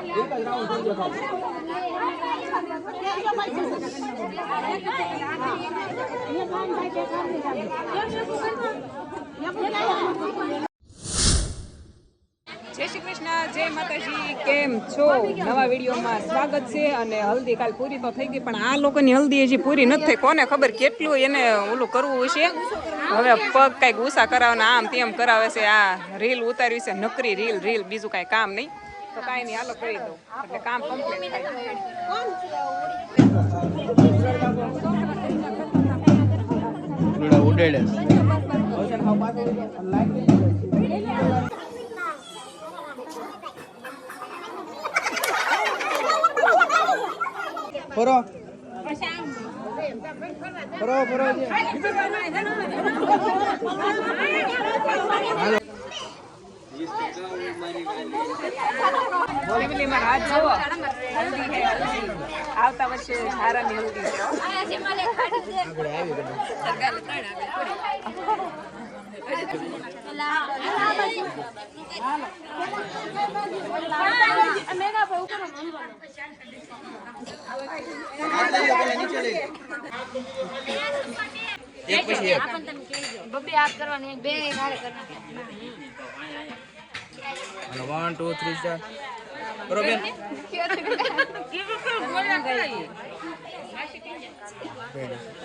જય શ્રી કૃષ્ણ, જય માતાજી. કેમ છો? નવા વિડીયોમાં સ્વાગત છે. અને હલ્દી કાલ પૂરી તો થઈ ગઈ, પણ આ લોકોની હલ્દી હજી પૂરી નથી થઈ. કોને ખબર કેટલું એને ઓલું કરવું હશે. હવે પગ કઈક ગુસ્સા કરાવવાના, આમ તેમ કરાવે છે. આ રીલ ઉતારવી છે, નકરી રીલ, બીજું કઈ કામ નહીં. તો કાંઈ નહીં, હાલો કરી દઉં એટલે કામ કમ્પ્લીટ થાય. ફરો ફરો ફરો ફેમિલીમાં રાત જુઓ. હલ્દી હે હલ્દી. આવતા વર્ષે હારાની હલ્દી એક પછી એક બબ્બે હાથ કરવાની બે હારે કરવાની 1 2 3 સ્ટાર કરો બેન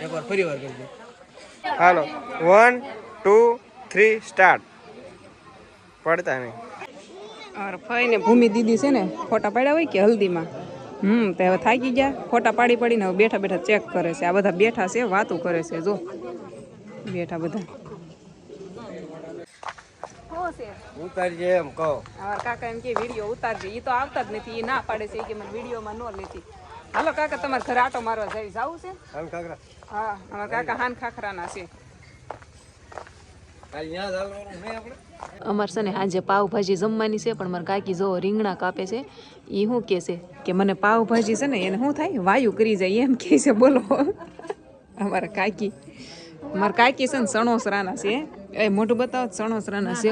એકવાર ફરી વાર કરજો હાલો 1 2 3 સ્ટાર્ટ પડતા નહીં ફઈને ભૂમિ દીદી છે ને ફોટા પાડ્યા હોય કે હલ્દીમાં તે હવે થાકી ગયા ફોટા પાડીને હવે બેઠા બેઠા ચેક કરે છે. આ બધા બેઠા છે, વાતું કરે છે. જો બેઠા બધા ઉતારજે એમ કહો. અમારા કાકા એમ કે વિડીયો ઉતારજે. એ તો આવતા જ નથી, એ ના પાડે છે કે મને વિડીયોમાં ન લેતી. હાલો કાકા, તમારે ઘરે આટો મારવા જઈ જવું છે? હાન કાકરા હા, અમારા કાકા હાન ખાખરાના છે. અમારે છે ને આજે પાવભાજી જમવાની છે, પણ મારા કાકી જો રીંગણા કાપે છે. એ શું કહે છે કે મને પાવભાજી છે ને એને શું થાય, વાયુ કરી જાય એમ કહે છે. બોલો અમારા કાકી છે ને સણોસરાના છે. એ મોઢું બતાવો, સણોસરાના છે.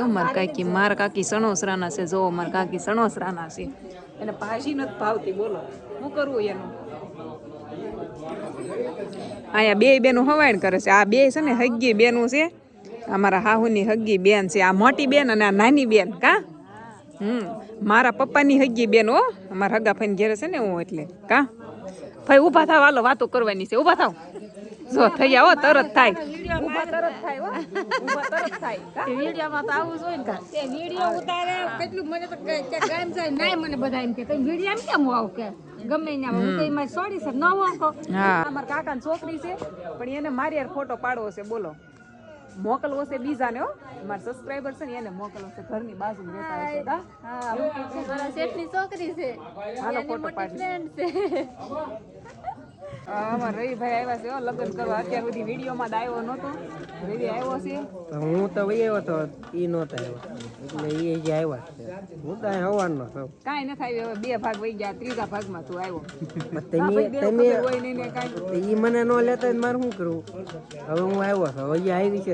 મારા કાકી સણોસરાના છે. જો મારા કાકી સણોસરાના છે. એને ભાજી નથી ભાવતી. બોલો શું કરવું એનું? અહીંયા બે બેનું હવાયણ કરે છે. આ બે છે ને હગી બેનું છે. અમારા હાહુની હગી બેન છે. આ મોટી બેન અને આ નાની બેન. કા મારા પપ્પાની હગી બેન. હો, અમારા હગા ફઈને ઘેરે છે ને હું એટલે. કા ભાઈ ઊભા થાવ, હાલો વાતો કરવાની છે. ઊભા થાવ. જો થઈ જાવ, તરત થાય. ઊભા તરત થાય. હો, ઊભા તરત થાય. વિડીયોમાં તો આવું જોઈએ ને તે વિડીયો ઉતારે કેટલું મને તો ગામ જાય નાય મને બધા એમ કે વિડીયો એમ કેમ આવું કે ગમે ને હું તો એમાં છોડી છે ન આવો. હા, અમારા કાકાની છોકરી છે, પણ એને મારી યાર ફોટો પાડવો છે. બોલો મોકલવો છે બીજાને. હો, મારા સબસ્ક્રાઇબર છે ને એને મોકલવો છે. ઘરની બાજુમાં રહેતા હશે. હા, મારા શેઠની છોકરી છે, હાલો ફોટો પાડી. અમારા રવિભાઈ આવ્યા છે લગ્ન કરવા. અત્યાર સુધી વિડીયોમાં આવ્યો નહોતો. રવિ આવ્યો છે. હું તો વહી આવ્યો તો ઈ નહોતા આવ્યા, એટલે ઈ જે આવ્યા છે. હું તો હવાનો છું. કાંઈ ન થાય. હવે 2 ભાગ વહી ગયા, 3જા ભાગમાં તું આવ્યો. ઈ મને ન લેતા મારે શું કરવું? હવે હું આવ્યો છું, હવે આવી છે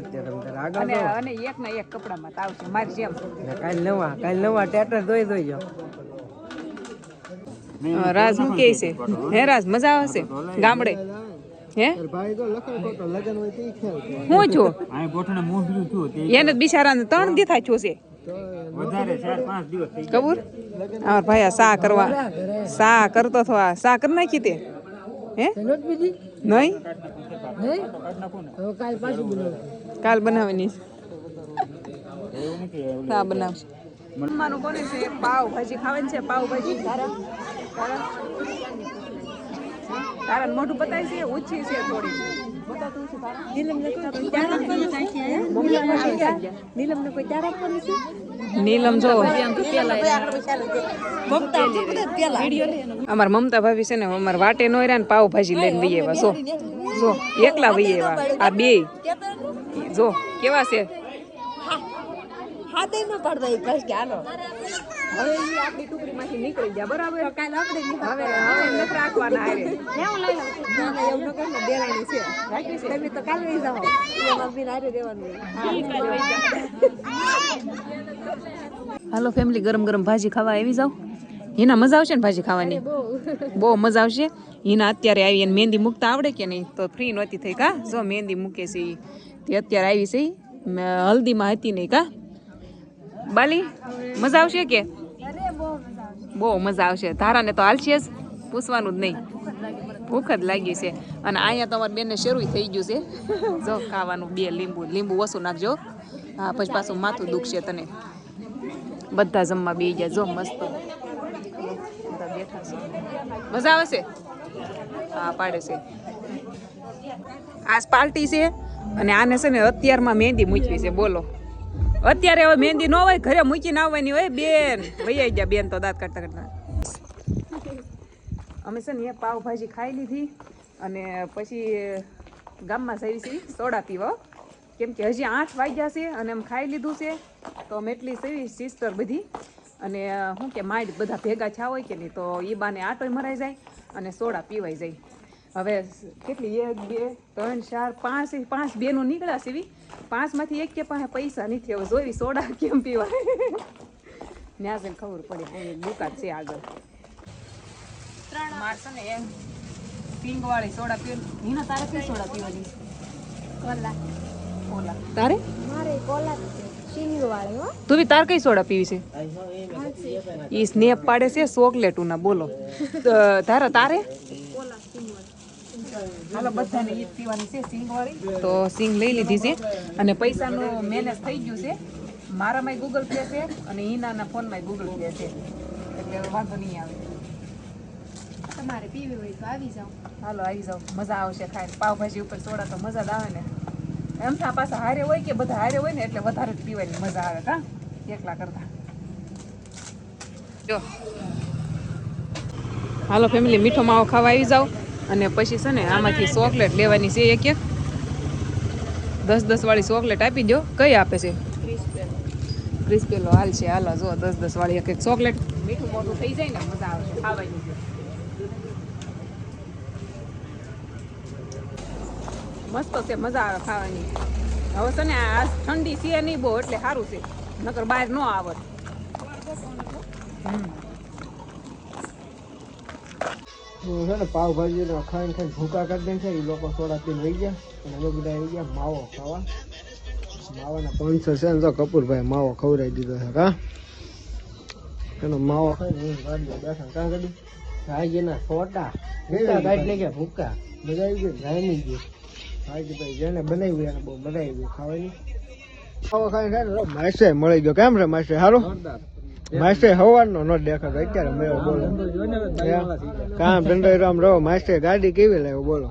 આગળ. અને એક ના એક કપડામાં આવશે મારી જેમ. કાલ નવા ટેટર ધોઈ જાઓ. રાજ શું કે છે? હે રાજ, મજા આવશે ગામડે? હે હું છું એને બિચારાને 3 દી થાય છું છે. કબૂર અમાર ભાઈ સા કરવા સા કરતો હતો. આ સા કરી નાખી તે? હે નહીં, કાલ બનાવવાની સા બનાવશે. મમ્માનું કોને છે? પાવભાજી ખાવાની છે. પાવભાજી તારા મોઢું બતાય છે, ઓછી છે થોડી. નીલમ જો અમાર મમતા ભાભી છે ને અમાર વાટે નો રહ્યા ને પાવભાજી લઈને વહી આવ્યા. જો એકલા વહી આવ્યા. આ બે જો કેવા છે. હાથે ન પડતા બસ કે હાલો હવે ઈ આપણી ટુકડીમાંથી નીકળી ગયા. બરાબર, કાલ આપણે હવે નથી રાખવાના. હારે કેવું લઈ લો ના એવું ન કર ને દેરાણી છે રાખી છે તમે તો કાલ લઈ જાવ એ મમ્મી હારે દેવાનું. હાલો ફેમિલી, ગરમ ગરમ ભાજી ખાવા આવી જાવ. હિના મજા આવશે ને ભાજી ખાવાની બહુ મજા આવશે હિના અત્યારે આવી અને મહેંદી મૂકતા આવડે કે નહીં તો ફ્રી નહોતી થઈ કા જો મહેંદી મૂકે છે ઈ. તે અત્યારે આવી છે ઈ. હલ્દીમાં હતી નહીં કા બાલી મજા આવશે કે બહુ મજા આવશે ધારાને તો હાલશે જ પૂછવાનું જ નહીં ભૂખ જ લાગી છે અને અહીંયા તમારી બેનને શરૂ થઈ ગયું છે જો ખાવાનું 2 લીંબુ ઓછું નાખજો હા પછી પાછું માથું દુખશે તને બધા જમવા બેસી ગયા જો મસ્ત બધા બેઠા છે મજા આવે છે હા પાડે છે આજ પાર્ટી છે અને આને છે ને અત્યારમાં મહેંદી મૂકવી છે બોલો અત્યારે હવે મહેંદી ન હોય ઘરે મૂકીને આવવાની હોય બેન વૈયા ગયા બેન તો દાંત કાઢતા કાઢતા અમે છે ને એ પાવભાજી ખાઈ લીધી અને પછી ગામમાં જઈ છે સોડા પીવા કેમ કે હજી 8 વાગ્યા છે અને એમ ખાઈ લીધું છે તો અમે એટલી સેવી સિસ્ટર બધી અને શું કે માઇડ બધા ભેગા થયા હોય કે નહીં તો એ બાને આટોય મરાઈ જાય અને સોડા પીવાઈ જાય હવે કેટલી 1 2 3 4 5 બેનો નીકળ્યા છે એવી 5 માંથી એક કે પાસે પૈસા નથી હવે જોઈ સોડા કેમ પીવાય ત્યાં જઈને ખબર પડે અહીં દુકાન છે આગળ મારશે ને એમ પિંક વાળી સોડા પીવાની હિના તારે કઈ સોડા પીવાની કોલા તારે મારે કોલા સિંગ વાળી હો તું બી તાર કઈ સોડા પીવી છે ઈ સ્નેપ પાડે છે ચોકલેટુના બોલો તારે તારે હાલો બધાને ઈ પીવાની છે સિંગ વાળી તો સિંગ લઈ લીધી છે અને પૈસાનું મેનેજ થઈ ગયું છે મારામાં ગૂગલ પે છે અને હિનાના ફોનમાં ગૂગલ પે છે એટલે વાંધો નહીં આવે તમારે પીવી હોય તો આવી જાઓ હાલો આવી જાઓ મજા આવશે ખાઈને પાવભાજી ઉપર સોડા તો મજા જ આવે ને એમ થા પાછા હારે હોય કે બધા હારે હોય ને એટલે વધારે જ પીવાની મજા આવે કા એકલા કરતા જો હાલો ફેમિલી મીઠો માવો ખાવા આવી જાઓ અને પછી છે ને આમાંથી ચોકલેટ લેવાની છે એક 10 વાળી ચોકલેટ આપી દો કઈ આપે છે ક્રિસ્પેલો હાલ છે હાલો જો 10 વાળી એક ચોકલેટ મીઠું મોટું થઈ જાય ને મજા આવે ખાવાની મસ્ત છે મજા આવે ખાવાની હવે છે ને આ ઠંડી છે નહીં બહુ એટલે સારું છે નકર બહાર ન આવત છે ને પાવભાજી ખાઈને ભૂકા કરી દે છે એ લોકો સોડા પીને વહી ગયા અને અમે બધા આવી ગયા માવો ખાવા માવાના 500 છે ને તો કપૂરભાઈ માવો ખવડાવી દીધો છે કા એનો માવો ખાઈને ગાડી બેઠા કાં કરી ભાઈજીના સોટા ભૂકા કાઢી લઈ ગયા ભૂકા બધા આવી ગયું જામી ગયું ભાઈજીભાઈ જેને બનાવ્યું એને બહુ મજા આવી ગઈ ખાવાની માવો ખાઈને માસે મળી ગયો કેમ છે માસે સારું માસ્ટર હવાનો નો દેખાતો અત્યારે મેળો બોલો કામ ધંધો રામ રહો માસ્ટર ગાડી કેવી લાવ્યો બોલો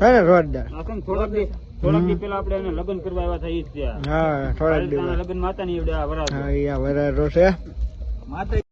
હે ને જોરદાર થોડાક દી પેલા આપણે એને લગ્ન કરવા આવ્યા હતા ઈ જ હા થોડાક દી લગ્ન માતા ની હા વરારો છે માતા